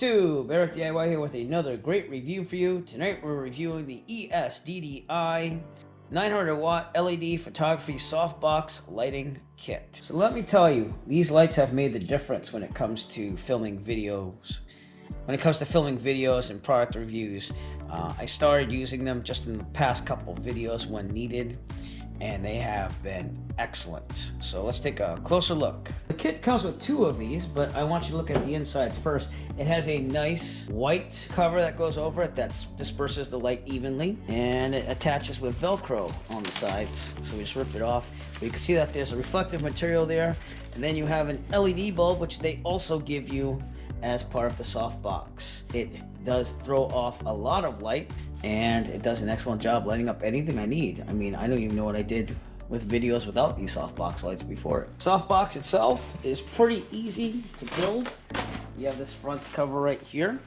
YouTube, Eric DIY here with another great review for you. Tonight we're reviewing the ESDDI 900 watt LED photography softbox lighting kit. So let me tell you, these lights have made the difference when it comes to filming videos. And product reviews. I started using them just in the past couple videos when needed, and they have been excellent. So let's take a closer look. The kit comes with two of these, but I want you to look at the insides first. It has a nice white cover that goes over it that disperses the light evenly, and it attaches with Velcro on the sides. So we just rip it off. But you can see that there's a reflective material there, and then you have an LED bulb, which they also give you as part of the softbox. It does throw off a lot of light, and it does an excellent job lighting up anything I need. I mean, I don't even know what I did with videos without these softbox lights before. Softbox itself is pretty easy to build. You have this front cover right here.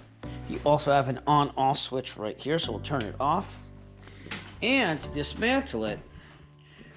You also have an on-off switch right here, so we'll turn it off. And to dismantle it,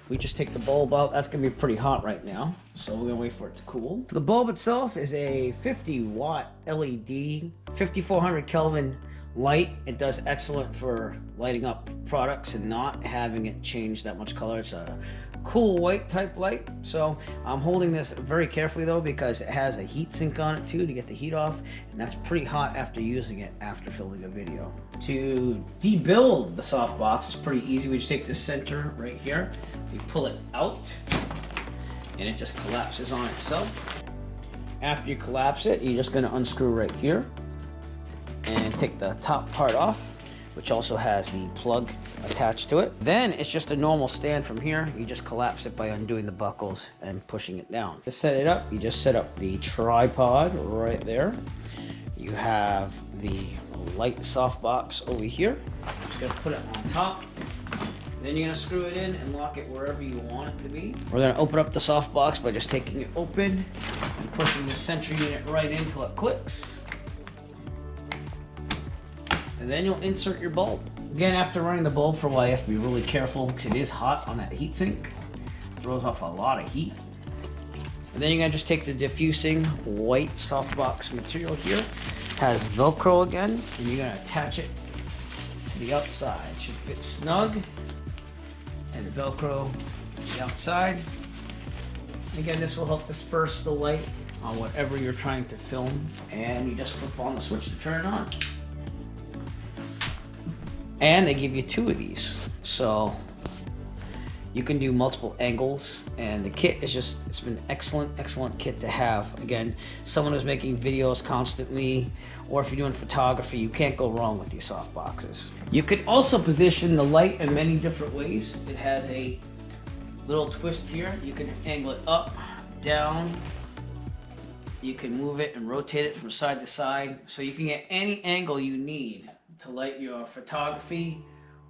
we just take the bulb out. That's gonna be pretty hot right now, so we're gonna wait for it to cool. The bulb itself is a 50 watt LED, 5400 Kelvin light. It does excellent for lighting up products and not having it change that much color. It's a cool white type light. So I'm holding this very carefully though, because it has a heat sink on it too to get the heat off, and that's pretty hot after using it after filming a video. To debuild the softbox is pretty easy. We just take the center right here, we pull it out, and it just collapses on itself. After you collapse it, you're just going to unscrew right here and take the top part off, which also has the plug attached to it. Then it's just a normal stand from here. You just collapse it by undoing the buckles and pushing it down. To set it up, you just set up the tripod right there. You have the light softbox over here. Just gonna put it on top. Then you're gonna screw it in and lock it wherever you want it to be. We're gonna open up the softbox by just taking it open and pushing the center unit right in until it clicks. And then you'll insert your bulb. Again, after running the bulb for a while, you have to be really careful because it is hot on that heat sink. It throws off a lot of heat. And then you're gonna just take the diffusing white softbox material here. It has Velcro again, and you're gonna attach it to the outside. It should fit snug. And the Velcro to the outside. Again, this will help disperse the light on whatever you're trying to film. And you just flip on the switch to turn it on. And they give you two of these, so you can do multiple angles, and the kit is just, it's been excellent kit to have. Again, someone who's making videos constantly, or if you're doing photography, you can't go wrong with these soft boxes. You can also position the light in many different ways. It has a little twist here. You can angle it up, down. You can move it and rotate it from side to side, so you can get any angle you need to light your photography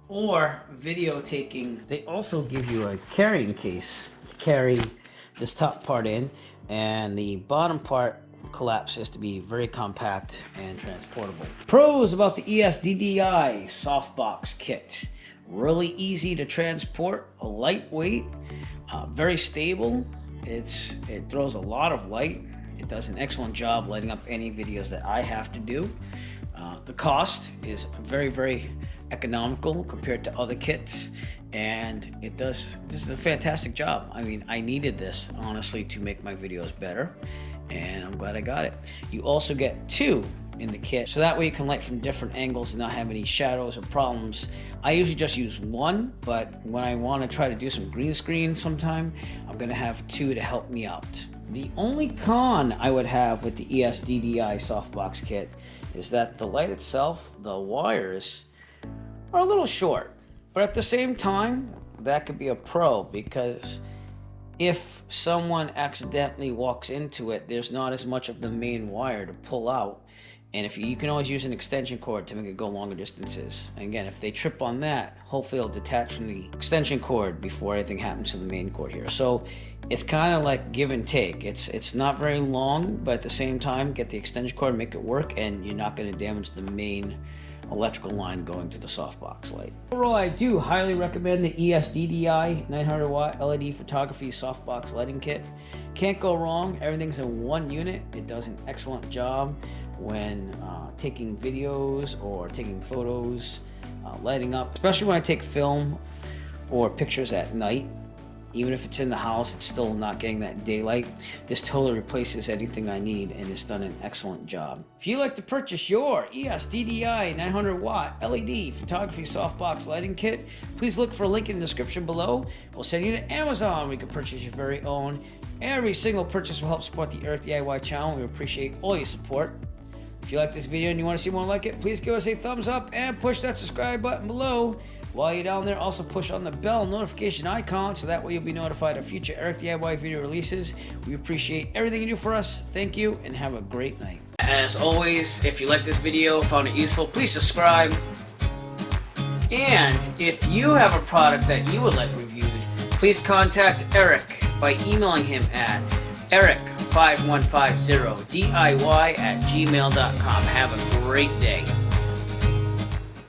or video taking. They also give you a carrying case to carry this top part in, and the bottom part collapses to be very compact and transportable. Pros about the ESDDI Softbox Kit: really easy to transport, lightweight, very stable. It throws a lot of light. It does an excellent job lighting up any videos that I have to do. The cost is very economical compared to other kits, and this is a fantastic job. I mean, I needed this honestly to make my videos better, and I'm glad I got it. You also get two in the kit, so that way you can light from different angles and not have any shadows or problems. I usually just use one, but when I want to try to do some green screen sometime, I'm gonna have two to help me out. The only con I would have with the ESDDI Softbox Kit is that the light itself, the wires, are a little short. But at the same time, that could be a pro, because if someone accidentally walks into it, there's not as much of the main wire to pull out. And if you can always use an extension cord to make it go longer distances. And again, if they trip on that, hopefully it'll detach from the extension cord before anything happens to the main cord here. So it's kind of like give and take. It's not very long, but at the same time, get the extension cord, make it work, and you're not going to damage the main electrical line going to the softbox light. Overall, I do highly recommend the ESDDI 900 watt LED photography softbox lighting kit. Can't go wrong. Everything's in one unit. It does an excellent job. when taking videos or taking photos, lighting up, especially when I take film or pictures at night. Even if it's in the house, it's still not getting that daylight. This totally replaces anything I need, and it's done an excellent job. If you'd like to purchase your ESDDI 900 watt LED photography softbox lighting kit, please look for a link in the description below. We'll send you to Amazon where you can purchase your very own. Every single purchase will help support the Eric DIY channel. We appreciate all your support. If you like this video and you want to see more like it, please give us a thumbs up and push that subscribe button below. While you're down there, also push on the bell notification icon so that way you'll be notified of future Eric DIY video releases. We appreciate everything you do for us. Thank you and have a great night. As always, if you like this video, found it useful, please subscribe. And if you have a product that you would like reviewed, please contact Eric by emailing him at eric5150diy@gmail.com. Have a great day.